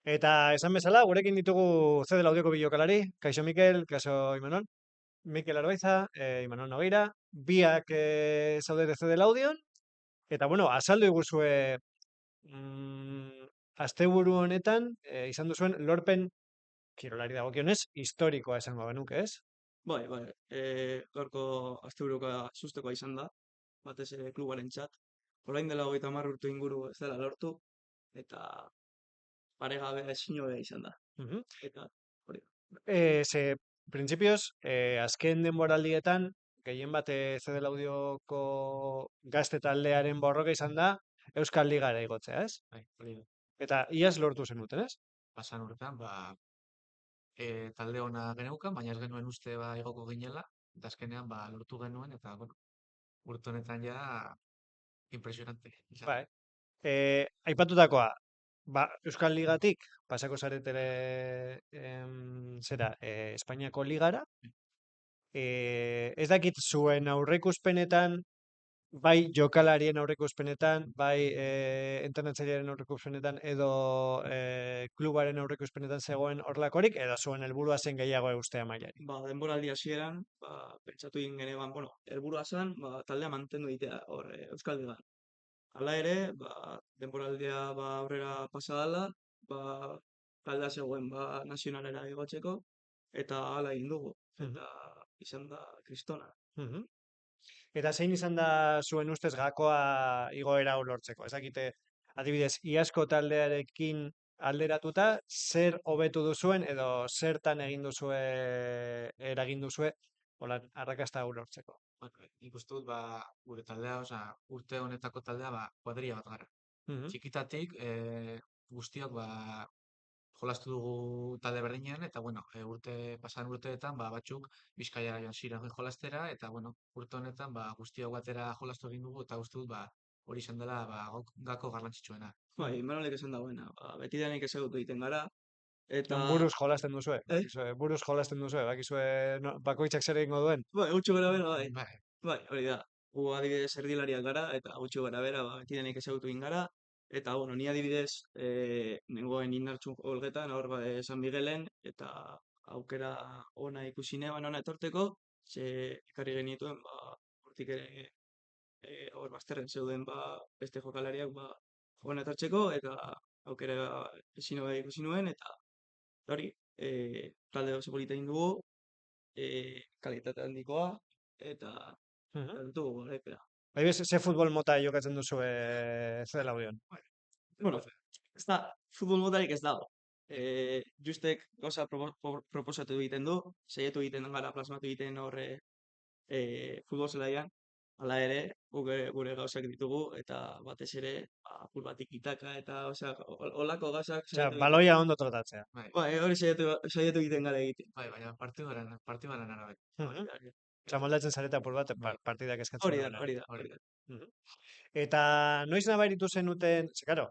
Eta esan bezala, gurekin ditugu zede laudioko bilokalari, kaixo Mikel, kaixo Imanol, Mikel Arbaiza, Imanol Nogueira, biak zaudete zede laudion, eta bueno, azaldu iguzue asteburu honetan, izan duzuen lorpen kirolari dagokionez, historikoa esango genuke, ez? Bai. Gaurko asteburuka sustekoa izan da, batez ere klubaren txat. Orain dela 30 urte inguru ez dela lortu, eta paregabe ezin hobea izan da. Mhm. Eta hori da. Ze, printzipioz, azken denboraldietan, gehien bat zede laudioko gazte taldearen borroka izan da, Euskal Ligara igotzea, ez? Bai, hori da. Eta iaz lortu zenuten, ez? Pasan urtean, talde ona geneukan, baina ez genuen uste igoko ginela, eta azkenean lortu genuen, eta bueno, urte honetan ja impresionante izan da. Bai. Aipatutakoa, Euskal Ligatik, pasako zaretere zera, Espainiako Ligara. Ez dakit zuen aurreikuspenetan, bai jokalarien aurreikuspenetan, bai entrenatzailearen aurreikuspenetan, edo klubaren aurreikuspenetan zegoen horlakorik, edo zuen helburua zen gehiago eustea mailari. Denboraldi hasieran, pentsatu egin geneban, helburua zen, taldea mantendu egitea hor Euskal Ligan. Hala ere, denboraldia aurrera pasa dela, taldea zegoen nazionalera igotzeko, eta hala egin dugu. Eta izan da kristona. Mhm. Eta zein izan da zuen ustez gakoa igoera hau lortzeko? Ez dakite, adibidez, iazko taldearekin alderatuta, zer hobetu duzuen edo zertan eragin duzue, hola, arrakasta hau lortzeko. Bueno, nik uste dut, gure taldea, urte honetako taldea, kuadrilla bat gara. Mhm. Txikitatik, guztiok, jolastu dugu talde berdinean, eta bueno, pasan urteetan, batzuk Bizkaia joan ziren jolastera, eta bueno, urte honetan, guztiok batera jolastu egin dugu, eta uste dut, hori izan dela, gako garrantzitsuena. Imanolek esan dagoena, betidanik ezagutu egiten gara, eta... Buruz jolasten duzue, buruz jolasten duzue, bakizue bakoitzak zer egingo duen. Gutxo gara bera, bai. Bai. Bai, hori da. Gu adibidez erdilariak gara, eta gutxo gara bera, betidanik ezagutu egin gara. Eta, ni adibidez, nengoen indartxun holgetan, hor San Miguelen, eta aukera ona ikusi neban ona etorteko, ze ekarri genituen, hortik ere, hor bazterren zeuden, beste jokalariak, ona etortzeko, eta aukera ezin hobea ikusi nuen, eta hori, talde oso polita egin dugu, kalitate handikoa, eta dugu garaipena. Bai, ze futbol mota jokatzen duzue zede laudion? Bueno, ez da, futbol motarik ez dago. Justek gauza proposatu egiten du, saiatu egiten gara plasmatu egiten horre futbol zelaian, hala ere, gure gauzak ditugu, eta batez ere, batik itaka, eta olako gauzak Osea, baloia ondo trotatzea. hori saiatu egiten gara egiten. Bai, baina partidaren arabera. Osea, moldatzen zareta apur bat, partidak eskatzen Hori da. Eta noiz nabaritu zenuten, ze karo,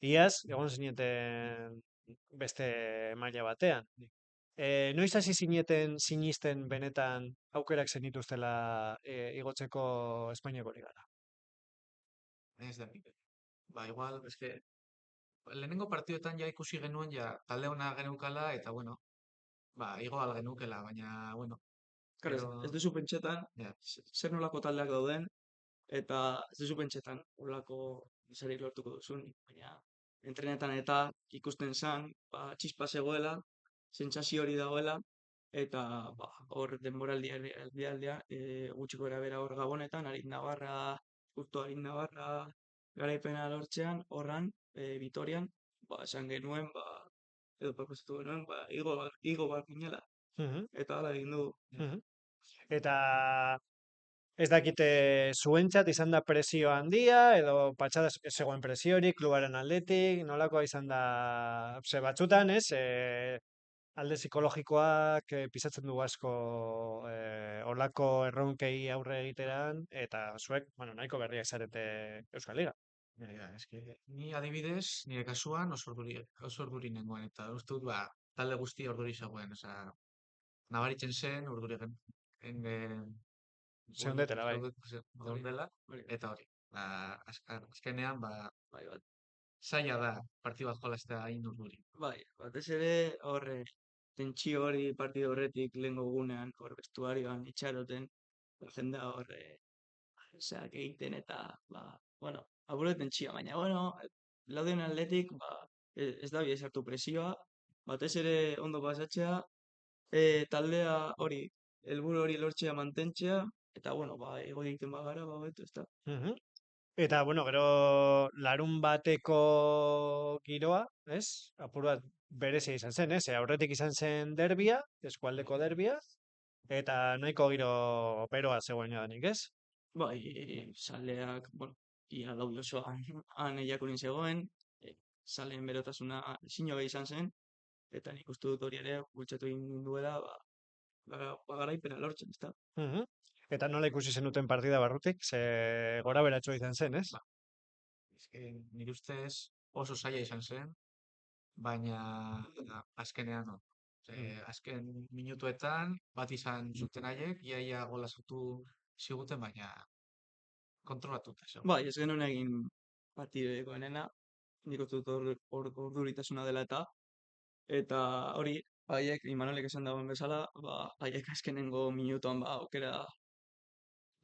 iaz, egon zineten beste maila batean. Noiz hasi sinisten benetan aukerak zenituztela igotzeko Espainiako ligara? Ez da, igual, eske, lehenengo partiduetan ja ikusi genuen, talde ona geneukala, eta bueno, igo al geneukela, baina, bueno. Ez duzu pentsetan, zer nolako taldeak dauden, eta ez duzu pentsetan, nolako zerik lortuko duzun, baina entrenetan eta ikusten zen, txispa zegoela, sentsazio hori dagoela, eta hor denboraldia gutxiko era hor Gabonetan, Arit Navarra, justo Arit Navarra garaipena lortzean, horran, Vitorian, esan genuen, edo proposatu genuen, igo bat ginela. Eta hala egin du. Eta ez dakite zuentzat izan da presio handia, edo patxada zegoen presiorik, klubaren aldetik, nolakoa izan da, ze batzutan, ez, alde psikologikoak pisatzen du asko olako erronkei aurre egiteran, eta zuek, bueno, nahiko berriak zarete Euskal Liga. Eske, ni adibidez, nire kasuan oso urduri nengoen, eta uste dut, talde guztia urduri zegoen, nabaritzen zen, urduri Zeundetela, bai. geundela, eta hori. Azkenean, zaila da partidu bat jolastea hain urduri. Bai, batez ere horre tentsio hori partidu horretik lehengo gunean, hor vestuarioan itxaroten, jendea horre zeak egiten eta, bueno, apur tentsioa, baina, bueno, lauden atletik, ez da bide sartu presioa, batez ere ondo pasatzea, taldea hori, helburu hori lortzea mantentzea, eta, bueno, ego egiten bagara, beto, ez da. Mhm. Eta, bueno, gero larun bateko giroa, ez? Apur bat berezia izan zen, ez? Aurretik izan zen derbia, eskualdeko derbia, eta nahiko giro beroa zegoen jodanik, ez? Bai, zaleak, bueno, ia daude osoan han ejakurin zegoen, zaleen berotasuna zinio izan zen, eta nik uste dut hori ere bultzatu egin duela, garaipena lortzen, ezta? Mhm. Eta nola ikusi zenuten partida barrutik, ze gora beratxoa izan zen, ez? Ba, eske nire ustez oso zaila izan zen, baina azkenean no. Azken minutuetan bat izan zuten haiek, iaia gola sartu ziguten, baina kontrolatuta zegoen. Bai, ez genuen egin partidekoenena, nik uste dut urduritasuna dela eta hori, haiek, Imanolek esan dagoen bezala, haiek azkenengo minutuan, aukera,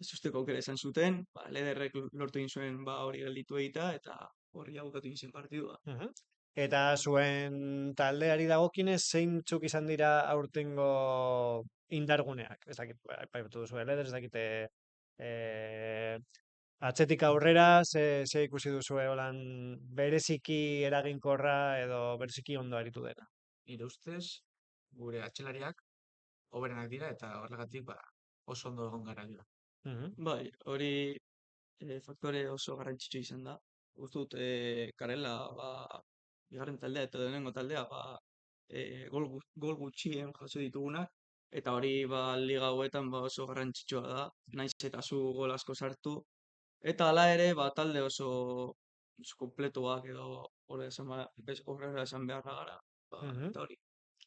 ez usteko aukera izan zuten, Lederrek lortu egin zuen, hori gelditu egita, eta horri abukatu egin zen partidua. Mhm. Eta zuen taldeari dagokinez, zeintzuk izan dira aurtengo indarguneak? Ez dakit, aipatu duzu Leder, ez dakite atzetik aurrera, ze ikusi duzue holan bereziki eraginkorra edo bereziki ondo aritu dena. Nire ustez, gure atxelariak hoberenak dira eta horregatik oso ondo egon gara dira. Mhm. Bai, hori faktore oso garrantzitsu izan da. Uste dut, Karela, bigarren taldea eta lehenengo taldea, gol gutxien jaso ditugunak, eta hori liga hauetan oso garrantzitsua da, naiz eta zu gol asko sartu, eta hala ere talde oso kompletuak edo horrela esan beharra gara, Mhm. eta hori.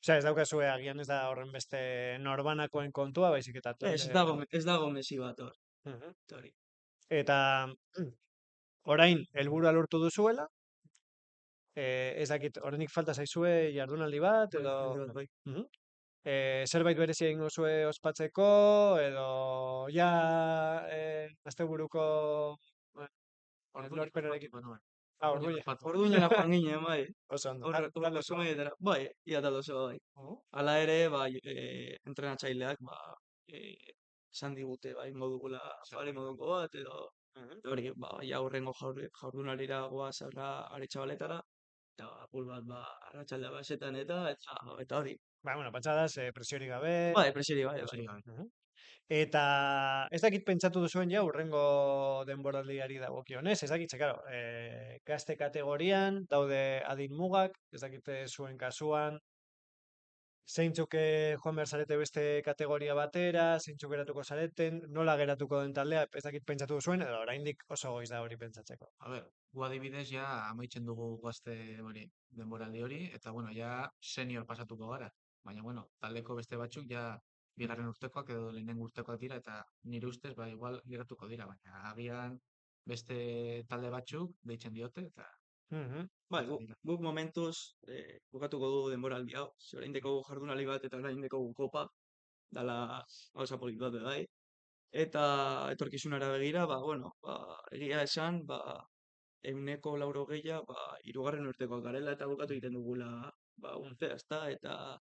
Osea, ez daukazue agian ez da horren beste norbanakoen kontua, baizik eta Ez dago Messi bat hor, Mhm. eta hori. Eta orain helburua lortu duzuela, ez dakit, oraindik falta zaizue jardunaldi bat, edo Bai. Mhm. Zerbait berezi egingo zue ospatzeko, edo ja asteburuko lorpenarekin. Ospatuko nuen. Orduña. Orduñara joan ginen, bai. Oso ondo. Horreko zumaietara. Bai, ia talde osoa, bai. Hala ere, entrenatzaileak, esan digute, ingo dugula pare moduko bat, edo hori, ja hurrengo jardunalira goaz Aretxabaletara, eta apur bat, arratsaldea basetan eta hori. Bueno, patxadas, presiorik gabe. Bai, preseri bai. Presiorik gabe. Mhm. Eta ez dakit pentsatu duzuen ja hurrengo denboraldiari dagokionez, ez dakit, claro, gazte kategorian daude adin mugak, ez dakit zuen kasuan, zeintzuk joan behar zarete beste kategoria batera, zeintzuk geratuko zareten, nola geratuko den taldea, ez dakit pentsatu duzuen, edo oraindik oso goiz da hori pentsatzeko. A ber, gu adibidez ja amaitzen dugu gazte hori denboraldi hori, eta bueno, ja senior pasatuko gara. Baina bueno, taldeko beste batzuk ja bigarren urtekoak edo lehenengo urtekoak dira, eta nire ustez igual geratuko dira, baina agian beste talde batzuk deitzen diote, eta Mhm. Bai, eta dira. guk momentuz bukatuko dugu denboraldi hau. Ze orain dekogu jardunaldi bat eta orain dekogu kopa, dala gauza polit bat bai. Eta etorkizunara begira, bueno, egia esan, ehuneko laurogeia, hirugarren urtekoak garela eta bukatu egiten dugula, urtea, ezta? Eta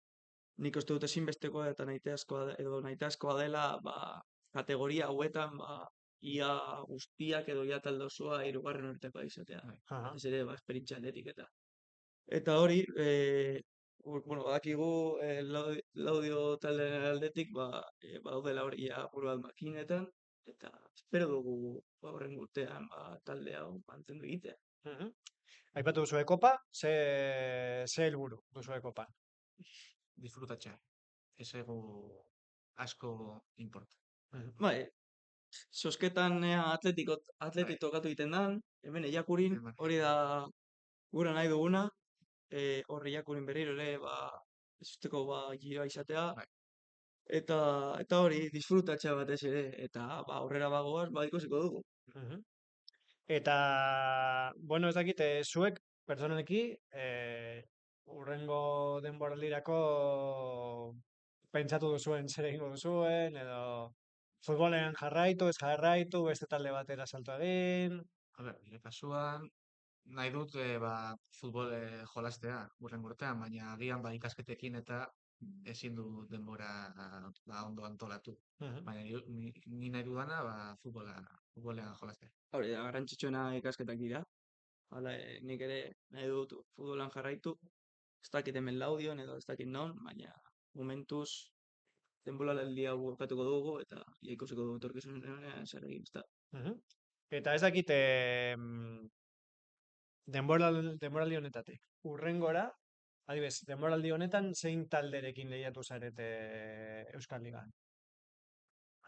nik uste dut ezinbestekoa eta nahitaezkoa dela, kategoria hauetan, ia guztiak edo ia talde osoa hirugarren urtekoa izatea. Aha. Ez ere, esperientzia atletik eta hori, bueno, badakigu Laudio taldearen aldetik, badaudela hori apur bat makinetan, eta espero dugu horren urtean talde hau mantendu egitea. Mhm. Aipatu duzue kopa, ze helburu duzue kopan? Disfrutatzea. Ez egu asko importa. Bai, sosketan atletik tokatu egiten dan, hemen Ellakurin, hori da gura nahi duguna, horri Ellakurin berriro ere, ez usteko giroa izatea, Bai. eta hori, disfrutatzea batez ere, eta aurrera bagoaz, ikusiko dugu. Mhm. Eta, bueno, ez dakit, zuek pertsonalki, hurrengo denboraldirako pentsatu duzuen zer egingo duzuen, edo futbolean jarraitu, ez jarraitu, beste talde batera salto egin. A ber, nire kasuan, nahi dut futbol jolastea hurrengo urtean, baina agian ikasketekin eta ezin du denbora ondo antolatu. Mhm. Baina ni nahi dudana futbolean jolastea. Hori da, garrantzitsuena ikasketak dira. Hala, nik ere nahi dut futbolan jarraitu. Ez dakit hemen Laudion edo ez dakit non, baina momentuz denboraldia bukatuko dugu eta ia ikusiko dugu etorkizunean zer egin, ezta. Mhm. Eta ez dakit denboraldi honetatik. Hurrengora, adibidez, denboraldi honetan zein talderekin lehiatu zarete Euskal Ligan?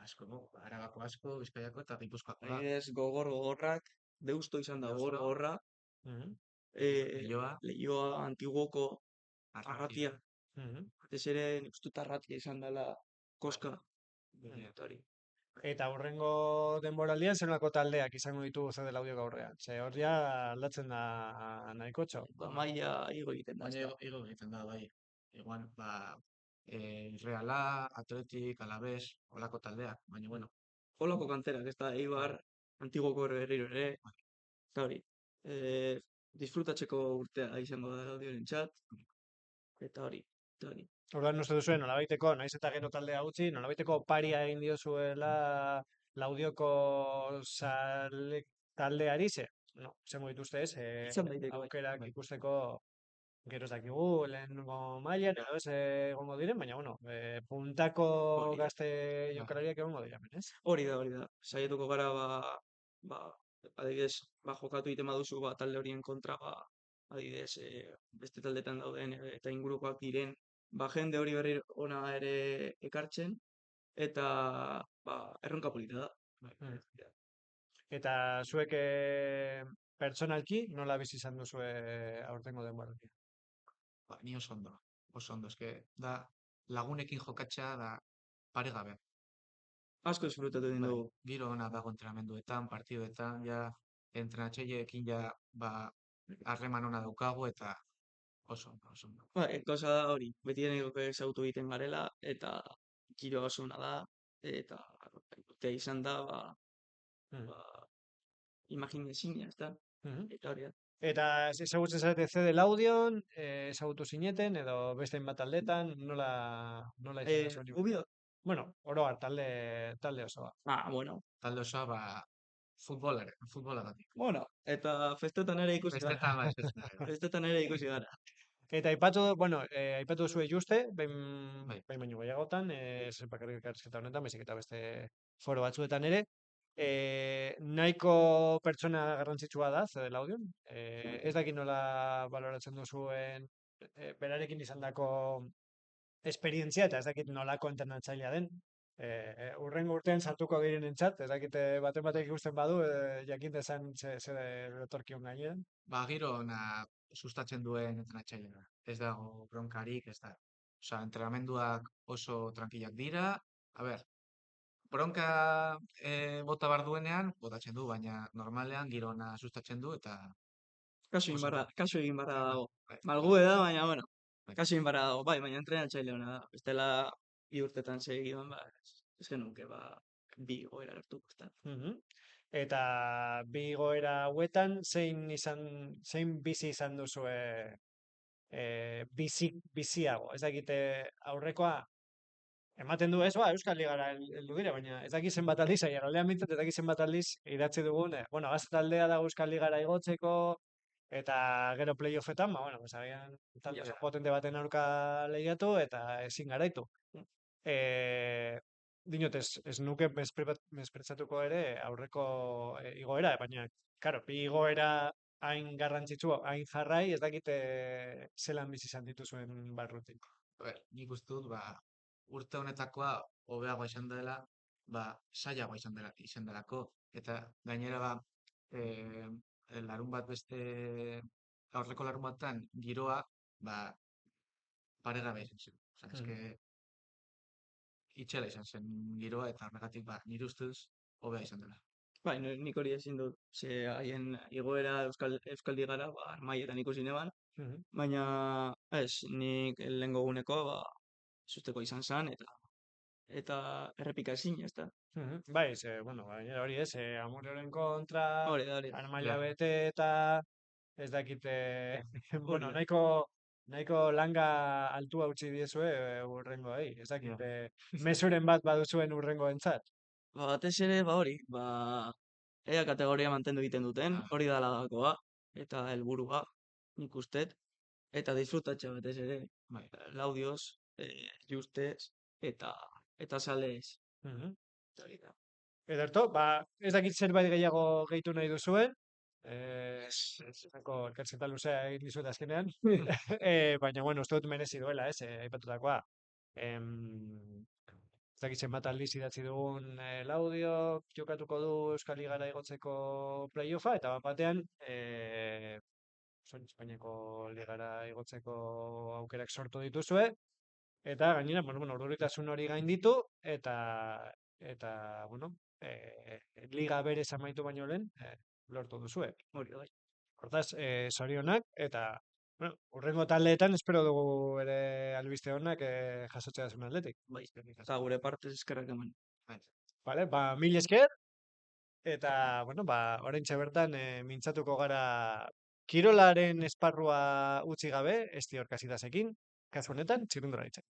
Asko, Arabako asko, Bizkaiako eta Gipuzkoako da. Adibidez, gogorrak, Deusto izan da Deusto. gogorra, Mhm. Leioa, Antiguoko, Arratia. Arratia. Mhm. Batez ere, nik uste dut Arratia izan dela koska. Eta hori. Eta hurrengo denboraldian zenolako taldeak izango ditugu zer dela audio gaurrean. Ze hor ja aldatzen da nahiko txo. Ba, maila igo egiten da, Baina ezta. igo egiten da, bai. Igual, Reala, Atletik, Alavés, holako taldeak. Baina, bueno, Holako kanterak, ez da, Eibar, Antiguoko berriro ere, eta hori. Disfrutatzeko urtea izango da audiorentzat, eta hori, eta hori. Orduan uste duzuen, nolabaiteko, naiz eta gero taldea utzi, nolabaiteko paria egin diozuela Laudioko taldeari, ze, no, zengo dituzte ez, Izan daiteke, bai. aukerak bai. ikusteko gero ez dakigu, lehenengo mailan, edo ez egongo diren, baina, bueno, puntako Hori da. gazte jokalariak egongo dira, ez? Hori da. Saiatuko gara, ba, adibidez, jokatu egiten baduzu, talde horien kontra, adibidez, beste taldetan dauden eta ingurukoak diren, jende hori berri ona ere ekartzen, eta, erronka polita da. Mm. Eta zuek pertsonalki nola bizi izan duzue aurtengo denboraldia? Ni oso ondo. Oso ondo, eske da lagunekin jokatzea da paregabe. Asko disfrutatu egin Bai, dugu. giro ona dago entrenamenduetan, partiduetan, ja entrenatzaileekin harreman ona daukagu eta oso ondo, oso ondo. Gauza da hori, beti ezagutu egiten garela, eta giro oso ona da, eta urtea izan da, Mm. imaginezina, ezta? Mhm. Eta hori da. Eta ezagutzen zarete CD Laudion, ezagutu zineten, edo beste hainbat taldetan, nola izan da zuen Ubidot? Bueno, oro har, talde osoa. Bueno. Talde osoa, futbolagatik. Bueno, eta festetan ere ikusi gara. Festetan bai, festetan bai. Festetan ere ikusi gara. Eta aipatu zuen juste, behin Bai. baino gehiagotan, ez bakarrik elkarrizketa honetan, baizik eta beste foro batzuetan ere, nahiko pertsona garrantzitsua da, CD Laudion. Ez dakit nola baloratzen duzuen berarekin izandako esperientzia, eta ez dakit nolako entrenatzailea den. Hurrengo urtean sartuko direnentzat, ez dakit baten batek ikusten badu, jakin dezan ze etorkion gainean. Giro ona sustatzen duen entrenatzailea da. Ez dago bronkarik, ez da. Osea, entrenamenduak oso tranquilak dira. A ber, bronka bota bar duenean, botatzen du, baina normalean giro ona sustatzen du eta Kasu oso egin barra dago. bai. Malgube da, baina, bueno, Bai. kasu egin barra dago. Bai, baina entrenatzaile ona da. Bestela, bi urtetan segidan, ez genuke, bi goera hartu, ezta? Mhm. Eta bi igoera hauetan, zein bizi izan duzue biziago? Ez dakite aurrekoa, ematen du ez, Euskal Ligara heldu dira, baina ez dakit zenbat aldiz, aiaraldean bintzat, ez dakit zenbat aldiz idatzi dugun, bueno, gazte taldea da Euskal Ligara igotzeko, eta gero playoffetan, bueno, pues agian talde oso potente baten aurka lehiatu, eta ezin garaitu. Dinot, ez nuke mespretzatuko ere aurreko igoera, baina, karo, bi igoera hain garrantzitsu, hain jarrai, ez dakite zelan bizi izan dituzuen barrutik. Nik uste dut, urte honetakoa hobeagoa izan dela, saiagoa izan delako. Eta gainera, larun bat aurreko larun batan giroa, paregabe izan zen. Osea, eske, itxela izan zen giroa, eta horregatik, nire ustez, hobea izan dela. Bai, nik hori ezin dut, ze haien igoera Euskal Ligara, maietan ikusi neban, Mhm, baina ez, nik lehengo eguneko, susteko izan zen, eta errepika ezin, ez da. mhm. Bai, bueno, gainera hori ez, Amurioren kontra, Hori da, armaila Ja, bete eta ez dakite, hori bueno, da. nahiko langa altua utzi diezue urrengoei, ez ja, dakite, mesuren bat baduzuen urrengoentzat. Batez ere, hori, ea kategoria mantendu egiten duten, ja, hori da gakoa, eta helburua, nik ustet, eta disfrutatxa batez ere, bai. laudioz, justez, eta salez. Mhm. Hori da. Ederto, ez dakit zerbait gehiago gehitu nahi duzuen, zako elkartzeta luzea egin dizuet azkenean, baina, bueno, uste dut merezi duela, aipatutakoa. Em, ez dakit zenbat aldiz idatzi dugun Laudio, jokatuko du Euskal Ligara igotzeko playoffa, eta bat batean, Espainiako Ligara igotzeko aukerak sortu dituzue, eta gainera, bueno, urduritasun hori gainditu, eta bueno, liga berez amaitu baino lehen, lortu duzue. Hori da, bai. Hortaz, zorionak, eta bueno, hurrengo taldeetan espero dugu ere albiste onak jasotzea zuen aldetik. Bai. Eta gure partez eskerrak eman. Bai. Vale, mil esker, eta, bueno, oraintxe bertan mintzatuko gara kirolaren esparrua utzi gabe, Esti Orkasidasekin, kasu honetan, txirrindularitzak.